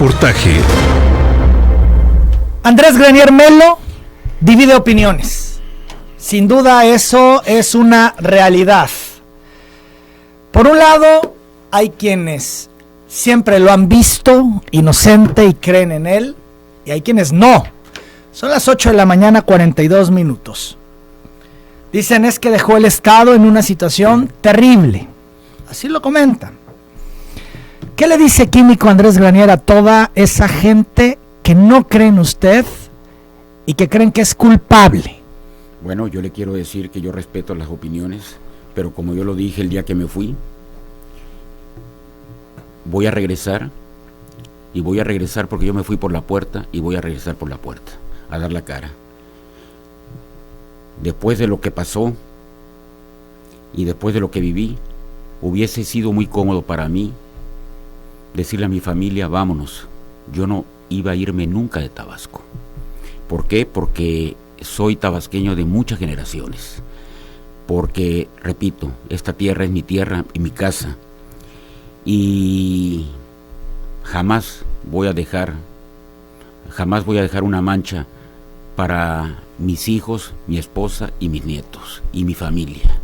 Reportaje. Andrés Granier Melo divide opiniones. Sin duda eso es una realidad. Por un lado, hay quienes siempre lo han visto inocente y creen en él, y hay quienes no. Son las 8 de la mañana, 42 minutos. Dicen es que dejó el Estado en una situación terrible. Así lo comentan. ¿Qué le dice Químico Andrés Granier a toda esa gente que no cree en usted y que creen que es culpable? Bueno, yo le quiero decir que yo respeto las opiniones, pero como yo lo dije el día que me fui, voy a regresar, y voy a regresar porque yo me fui por la puerta y voy a regresar por la puerta, a dar la cara. Después de lo que pasó y después de lo que viví, hubiese sido muy cómodo para mí decirle a mi familia, vámonos. Yo no iba a irme nunca de Tabasco. ¿Por qué? Porque soy tabasqueño de muchas generaciones. Porque, repito, esta tierra es mi tierra y mi casa. Y jamás voy a dejar una mancha para mis hijos, mi esposa y mis nietos y mi familia.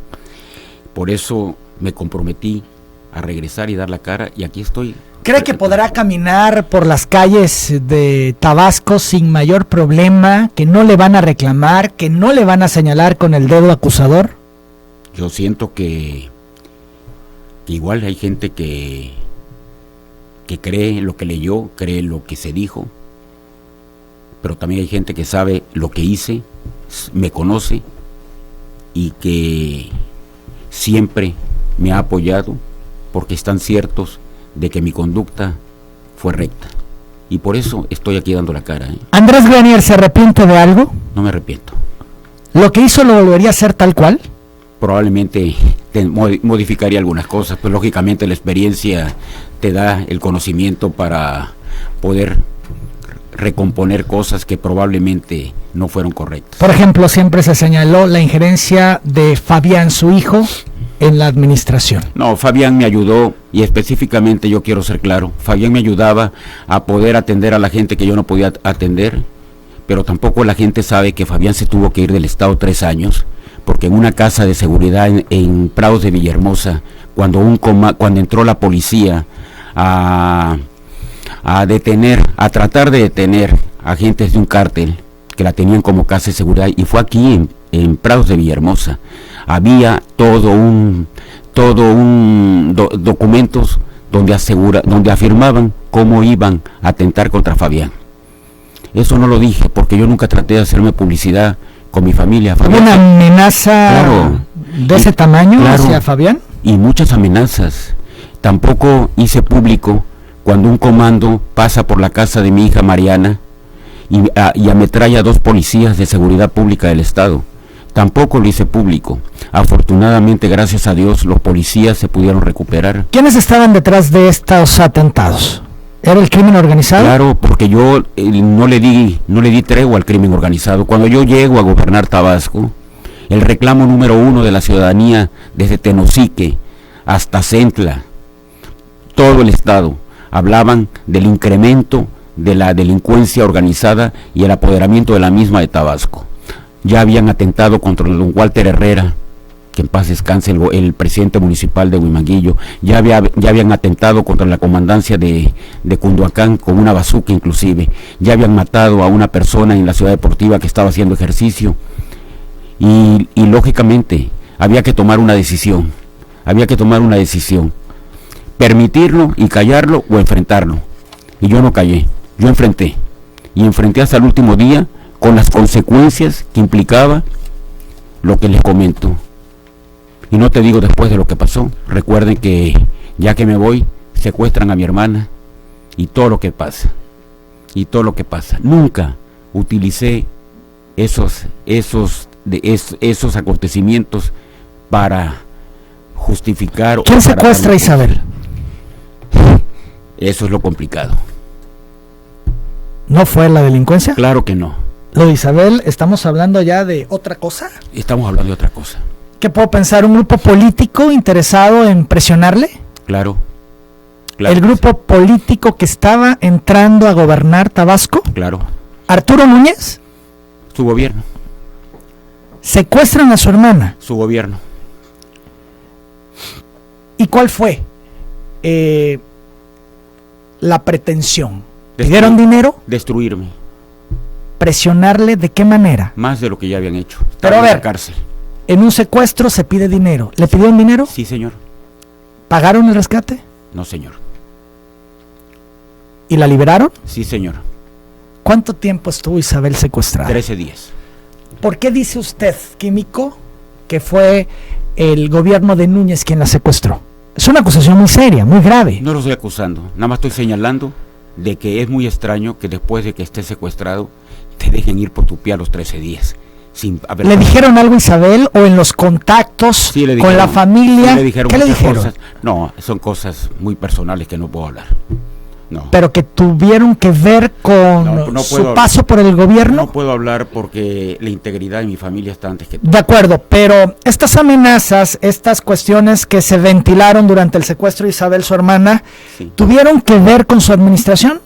Por eso me comprometí a regresar y dar la cara, y aquí estoy. ¿Cree que podrá caminar por las calles de Tabasco sin mayor problema, que no le van a reclamar, que no le van a señalar con el dedo acusador? Yo siento que igual hay gente que cree lo que leyó, cree lo que se dijo, pero también hay gente que sabe lo que hice, me conoce y que siempre me ha apoyado porque están ciertos de que mi conducta fue recta. Y por eso estoy aquí dando la cara. ¿Andrés Granier se arrepiente de algo? No me arrepiento. ¿Lo que hizo lo volvería a hacer tal cual? Probablemente modificaría algunas cosas, pues lógicamente la experiencia te da el conocimiento para poder recomponer cosas que probablemente no fueron correctas. Por ejemplo, siempre se señaló la injerencia de Fabián, su hijo, en la administración. No, Fabián me ayudó, y específicamente yo quiero ser claro, Fabián me ayudaba a poder atender a la gente que yo no podía atender, pero tampoco la gente sabe que Fabián se tuvo que ir del Estado 3 años, porque en una casa de seguridad en Prados de Villahermosa, cuando entró la policía a tratar de detener agentes de un cártel que la tenían como casa de seguridad, y fue aquí en Prados de Villahermosa, había documentos donde afirmaban cómo iban a atentar contra Fabián. Eso no lo dije porque yo nunca traté de hacerme publicidad con mi familia. ¿Hubo una amenaza de ese tamaño hacia Fabián? Y muchas amenazas. Tampoco hice público cuando un comando pasa por la casa de mi hija Mariana y ametralla a 2 policías de seguridad pública del Estado. Tampoco lo hice público. Afortunadamente, gracias a Dios, los policías se pudieron recuperar. ¿Quiénes estaban detrás de estos atentados? ¿Era el crimen organizado? Claro, porque yo no le di tregua al crimen organizado. Cuando yo llego a gobernar Tabasco, el reclamo número 1 de la ciudadanía, desde Tenosique hasta Centla, todo el estado, hablaban del incremento de la delincuencia organizada y el apoderamiento de la misma de Tabasco. Ya habían atentado contra don Walter Herrera, que en paz descanse, el presidente municipal de Huimanguillo. Ya habían atentado contra la comandancia de Cunduacán con una bazuca inclusive. Ya habían matado a una persona en la ciudad deportiva que estaba haciendo ejercicio. Y lógicamente había que tomar una decisión. Permitirlo y callarlo o enfrentarlo. Y yo no callé, yo enfrenté. Y enfrenté hasta el último día, con las consecuencias que implicaba lo que les comento. Y no te digo después de lo que pasó. Recuerden que ya que me voy, secuestran a mi hermana y todo lo que pasa. Nunca utilicé esos acontecimientos para justificar. ¿Quién secuestra a Isabel? Eso es lo complicado. ¿No fue la delincuencia? Claro que no. Lo de Isabel, ¿estamos hablando ya de otra cosa? Estamos hablando de otra cosa. ¿Qué puedo pensar? ¿Un grupo político interesado en presionarle? Claro. Claro el que grupo político que estaba entrando a gobernar Tabasco, Claro, Arturo Núñez, su gobierno, secuestran a su hermana. su gobierno. ¿Y cuál fue la pretensión? Destruir- ¿Pidieron dinero? Destruirme, ¿Presionarle de qué manera? más de lo que ya habían hecho. Pero Estaba a en ver. la cárcel. En un secuestro se pide dinero. ¿Le pidieron dinero? Sí, señor. ¿Pagaron el rescate? No, señor. ¿Y la liberaron? Sí, señor. ¿Cuánto tiempo estuvo Isabel secuestrada? 13 días. ¿Por qué dice usted, químico, que fue el gobierno de Núñez quien la secuestró? Es una acusación muy seria, muy grave. No lo estoy acusando, nada más estoy señalando de que es muy extraño que después de que estés secuestrado te dejen ir por tu pie a los 13 días. Sin haber ¿Le pasado. dijeron algo a Isabel o en los contactos Sí, le con dijeron, la familia? sí, le dijeron ¿Qué le muchas dijeron? cosas. No, son cosas muy personales que no puedo hablar. No. Pero que tuvieron que ver con No su puedo paso por el gobierno. No puedo hablar porque la integridad de mi familia está antes que todo. De acuerdo, pero estas amenazas, estas cuestiones que se ventilaron durante el secuestro de Isabel, su hermana, Sí, ¿tuvieron que ver con su administración?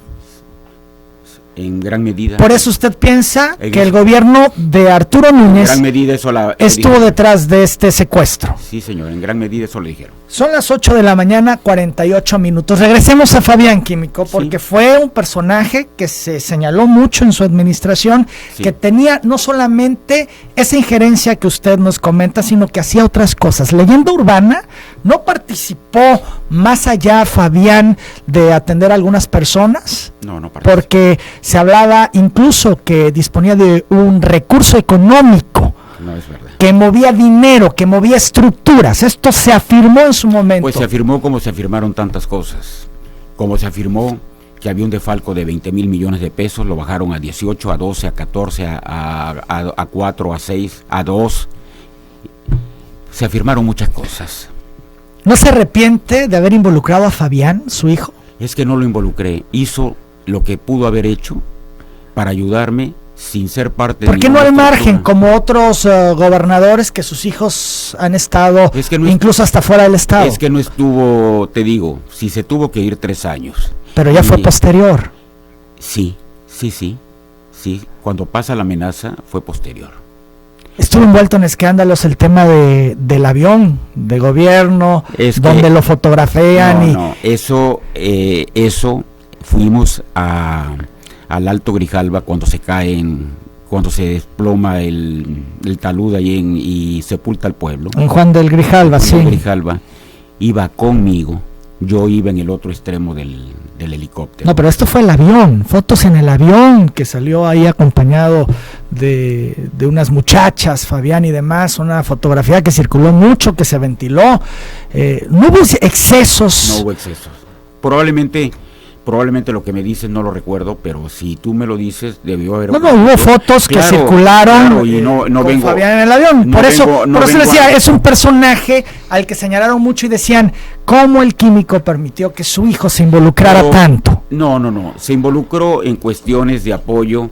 en gran medida. Por eso usted piensa En que el eso. gobierno de Arturo En Núñez gran medida eso la estuvo dijeron. detrás de este secuestro. Sí, señor, en gran medida eso le dijeron. Son las 8 de la mañana, 48 minutos. Regresemos a Fabián Químico, porque Sí. fue un personaje que se señaló mucho en su administración, Sí. que tenía no solamente esa injerencia que usted nos comenta, sino que hacía otras cosas. Leyenda Urbana no participó más allá, Fabián, de atender a algunas personas, No, no parece. porque se hablaba incluso que disponía de un recurso económico, No es verdad. que movía dinero, que movía estructuras. Esto se afirmó en su momento. Pues se afirmó como se afirmaron tantas cosas. Como se afirmó que había un defalco de 20,000 millones de pesos, lo bajaron a 18, a 12, a 14, a 4, a 6, a 2. Se afirmaron muchas cosas. ¿No se arrepiente de haber involucrado a Fabián, su hijo? Es que no lo involucré. Hizo lo que pudo haber hecho para ayudarme sin ser parte de ¿Por qué no al ninguna margen, estructura. como otros gobernadores que sus hijos han estado Es que no es- incluso hasta fuera del estado? Es que no estuvo, te digo, si se tuvo que ir 3 años. Pero ya fue Y- posterior. Sí. Cuando pasa la amenaza fue posterior. Estuvo envuelto en escándalos el tema del avión de gobierno, Es que- donde lo fotografean No, eso fuimos al Alto Grijalva cuando cuando se desploma el talud ahí y sepulta al pueblo. en Juan del Grijalva, Juan sí. del Grijalva iba conmigo, yo iba en el otro extremo del helicóptero. No, pero esto fue el avión, fotos en el avión, que salió ahí acompañado de unas muchachas, Fabián y demás, una fotografía que circuló mucho, que se ventiló. No hubo excesos. No hubo excesos. Probablemente lo que me dices no lo recuerdo, pero si tú me lo dices, debió haber... No, hubo fotos que Claro, circularon claro, y no con vengo- Fabián en el avión. no por eso, vengo- no por eso vengo decía, a- es un personaje al que señalaron mucho y decían, ¿cómo el químico permitió que su hijo se involucrara No, tanto? No. Se involucró en cuestiones de apoyo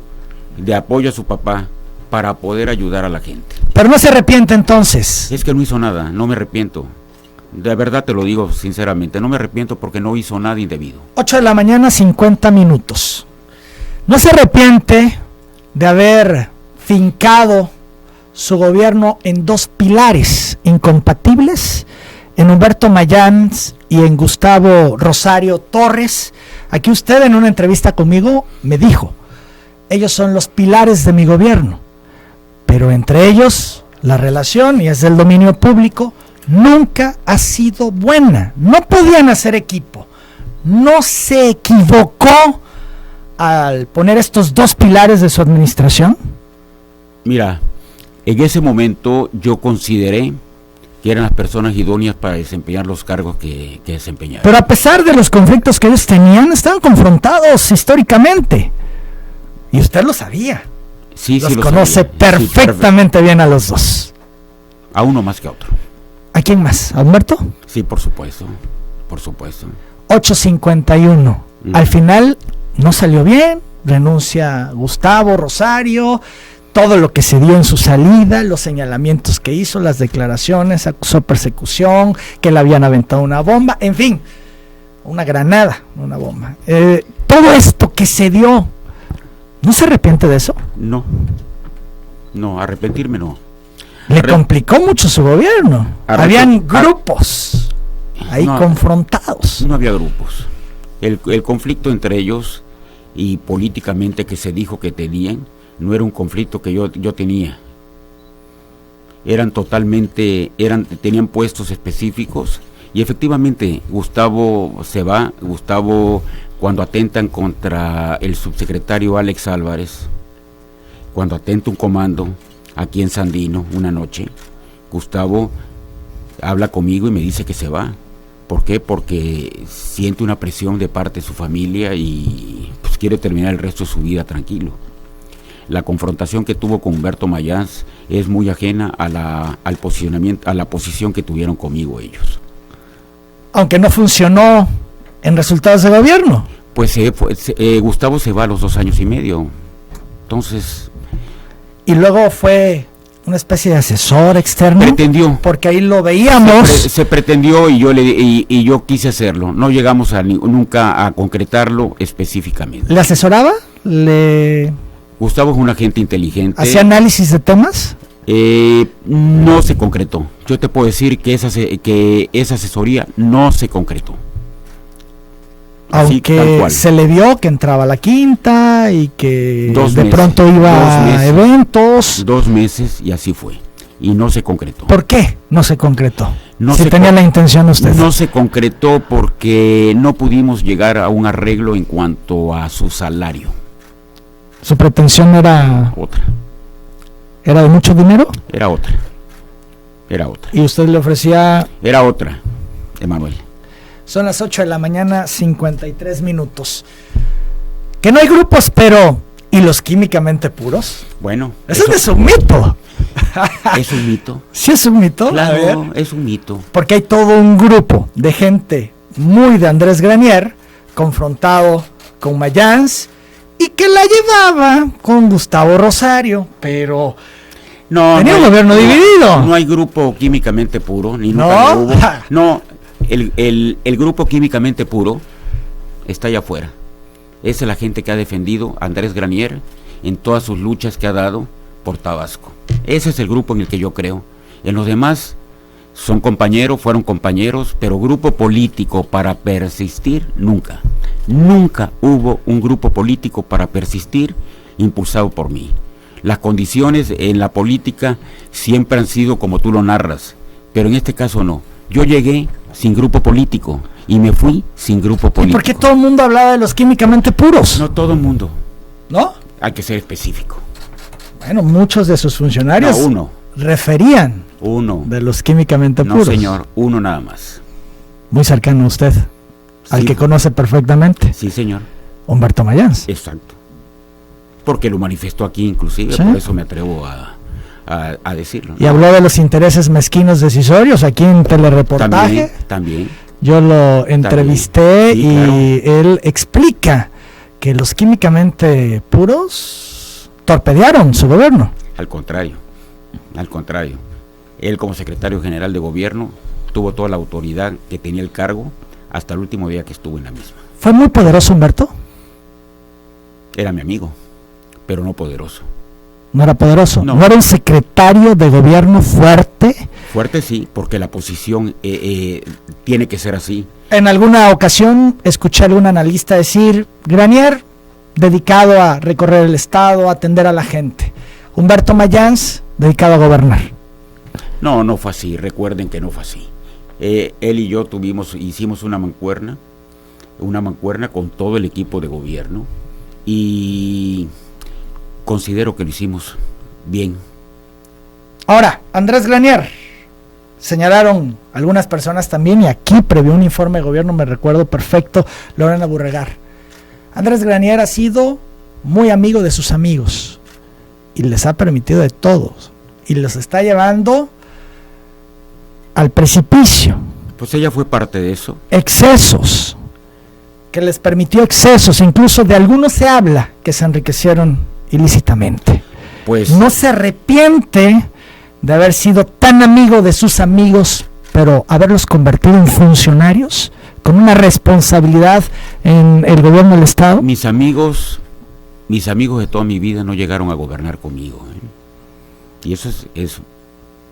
a su papá para poder ayudar a la gente. Pero no se arrepiente entonces. Es que no hizo nada, no me arrepiento. De verdad te lo digo sinceramente, no me arrepiento porque no hizo nada indebido. 8 de la mañana, 50 minutos. ¿No se arrepiente de haber fincado su gobierno en 2 pilares incompatibles? En Humberto Mayans y en Gustavo Rosario Torres. Aquí usted en una entrevista conmigo me dijo, ellos son los pilares de mi gobierno, pero entre ellos la relación, y es del dominio público, nunca ha sido buena. No podían hacer equipo. ¿No se equivocó al poner estos 2 pilares de su administración? Mira, en ese momento yo consideré que eran las personas idóneas para desempeñar los cargos que desempeñaron. Pero a pesar de los conflictos que ellos tenían, estaban confrontados históricamente. Y usted lo sabía. Sí, Los lo conoce sabía. Sí, perfectamente bien a los 2. a uno más que a otro. ¿A quién más? ¿A Humberto? Sí, por supuesto. 8:51. Mm. Al final no salió bien, renuncia Gustavo Rosario, todo lo que se dio en su salida, los señalamientos que hizo, las declaraciones, acusó persecución, que le habían aventado una bomba, en fin. una granada, una bomba. Todo esto que se dio, ¿no se arrepiente de eso? No, arrepentirme no. Le complicó mucho su gobierno. Habían grupos ahí confrontados. No había grupos. El conflicto entre ellos y políticamente que se dijo que tenían, no era un conflicto que yo tenía. Tenían puestos específicos y efectivamente Gustavo se va. Gustavo, cuando atentan contra el subsecretario Alex Álvarez, cuando atenta un comando aquí en Sandino una noche, Gustavo habla conmigo y me dice que se va. ¿Por qué? Porque siente una presión de parte de su familia y pues quiere terminar el resto de su vida tranquilo. La confrontación que tuvo con Humberto Mayans es muy ajena al posicionamiento, a la posición que tuvieron conmigo ellos. Aunque no funcionó en resultados de gobierno. Pues Gustavo se va a los 2 años y medio. Entonces. Y luego fue una especie de asesor externo. Pretendió. Porque ahí lo veíamos. Se pretendió y yo quise hacerlo. No llegamos nunca a concretarlo específicamente. ¿Le asesoraba? Gustavo es un agente inteligente. ¿Hacía análisis de temas? No se concretó. Yo te puedo decir que esa asesoría no se concretó. Aunque se le vio que entraba a la quinta y que pronto iba a eventos. 2 meses y así fue. Y no se concretó. ¿Por qué no se concretó? Si tenía la intención usted. No se concretó porque no pudimos llegar a un arreglo en cuanto a su salario. ¿Su pretensión era otra? ¿Era de mucho dinero? Era otra. ¿Y usted le ofrecía? Era otra, Emanuel. Son las 8 de la mañana, 53 minutos. Que no hay grupos, pero ¿y los químicamente puros? Bueno. Eso es un mito. ¿Es un mito? ¿Sí es un mito? Claro, es un mito. Porque hay todo un grupo de gente muy de Andrés Granier, confrontado con Mayans, y que la llevaba con Gustavo Rosario, pero tenía un gobierno dividido. No hay grupo químicamente puro, ni nunca lo hubo. No, el grupo químicamente puro está allá afuera. Esa es la gente que ha defendido a Andrés Granier en todas sus luchas que ha dado por Tabasco. Ese es el grupo en el que yo creo. En los demás fueron compañeros, pero grupo político para persistir, nunca. Nunca hubo un grupo político para persistir impulsado por mí. Las condiciones en la política siempre han sido como tú lo narras, pero en este caso no. Yo llegué sin grupo político y me fui sin grupo político. ¿Y por qué todo el mundo hablaba de los químicamente puros? No todo el mundo. ¿No? Hay que ser específico. Bueno, muchos de sus funcionarios referían de los químicamente puros. No, señor, uno nada más. Muy cercano a usted, al que conoce perfectamente. Sí, señor. Humberto Mayans. Exacto. Porque lo manifestó aquí inclusive, ¿sí? Por eso me atrevo a decirlo, ¿no? Y habló de los intereses mezquinos decisorios aquí en Telereportaje. También. Yo lo entrevisté sí, y claro. Él explica que los químicamente puros torpedearon su gobierno. Al contrario. Él como secretario general de gobierno tuvo toda la autoridad que tenía el cargo hasta el último día que estuvo en la misma. ¿Fue muy poderoso Humberto? Era mi amigo, pero no poderoso. ¿No era poderoso? No. ¿No era un secretario de gobierno fuerte? Fuerte sí, porque la posición tiene que ser así. En alguna ocasión escuché a algún analista decir, Granier, dedicado a recorrer el estado, a atender a la gente. Humberto Mayans, dedicado a gobernar. No fue así, recuerden que no fue así. Él y yo hicimos una mancuerna con todo el equipo de gobierno y considero que lo hicimos bien. Ahora, Andrés Granier, señalaron algunas personas también, y aquí previó un informe de gobierno, me recuerdo perfecto, Lorena Burregar. Andrés Granier ha sido muy amigo de sus amigos y les ha permitido de todos y los está llevando al precipicio. Pues ella fue parte de eso. Excesos, que les permitió excesos, incluso de algunos se habla que se enriquecieron ilícitamente. Pues no se arrepiente de haber sido tan amigo de sus amigos, pero haberlos convertido en funcionarios con una responsabilidad en el gobierno del Estado? Mis amigos de toda mi vida no llegaron a gobernar conmigo, ¿eh? Y eso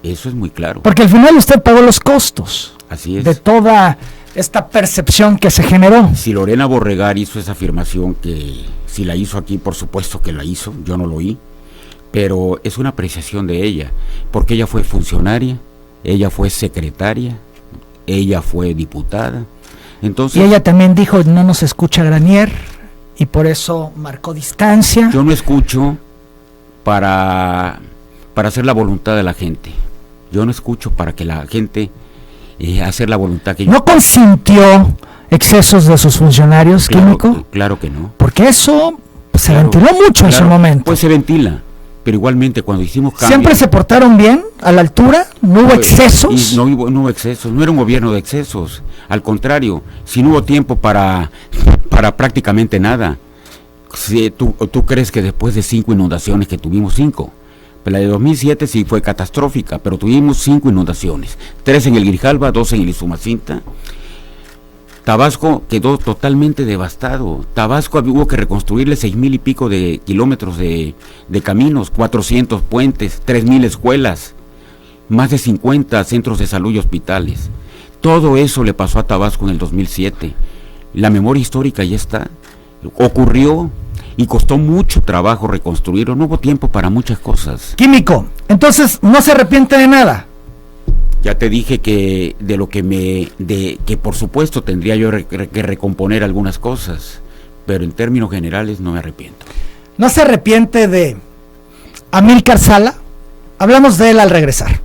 es muy claro. Porque al final usted pagó los costos. Así es. De toda esta percepción que se generó. Si Lorena Borregar hizo esa afirmación, que si la hizo aquí, por supuesto que la hizo, yo no lo oí, pero es una apreciación de ella, porque ella fue funcionaria, ella fue secretaria, ella fue diputada. Entonces, y ella también dijo, no nos escucha Granier, y por eso marcó distancia. Yo no escucho para hacer la voluntad de la gente. Yo no escucho para que la gente hacer la voluntad que yo. ¿No consintió excesos de sus funcionarios, Químico? Claro que no. Porque eso se ventiló mucho en su momento. Pues se ventila, pero igualmente cuando hicimos cambios. ¿Siempre se portaron bien, a la altura? ¿No hubo excesos? No hubo excesos, no era un gobierno de excesos. Al contrario, si no hubo tiempo para prácticamente nada. Si tú crees que después de 5 inundaciones, que tuvimos 5, la de 2007 sí fue catastrófica, pero tuvimos 5 inundaciones, 3 en el Grijalba, 2 en el Usumacinta. Tabasco quedó totalmente devastado. Tabasco hubo que reconstruirle 6,000 y pico de kilómetros de caminos, 400 puentes, 3,000 escuelas, más de 50 centros de salud y hospitales. Todo eso le pasó a Tabasco en el 2007. La memoria histórica ya está. Ocurrió y costó mucho trabajo reconstruirlo. No hubo tiempo para muchas cosas. Químico, entonces no se arrepiente de nada. Ya te dije que de lo que que por supuesto tendría yo que recomponer algunas cosas, pero en términos generales no me arrepiento. ¿No se arrepiente de Amílcar Sala? Hablamos de él al regresar.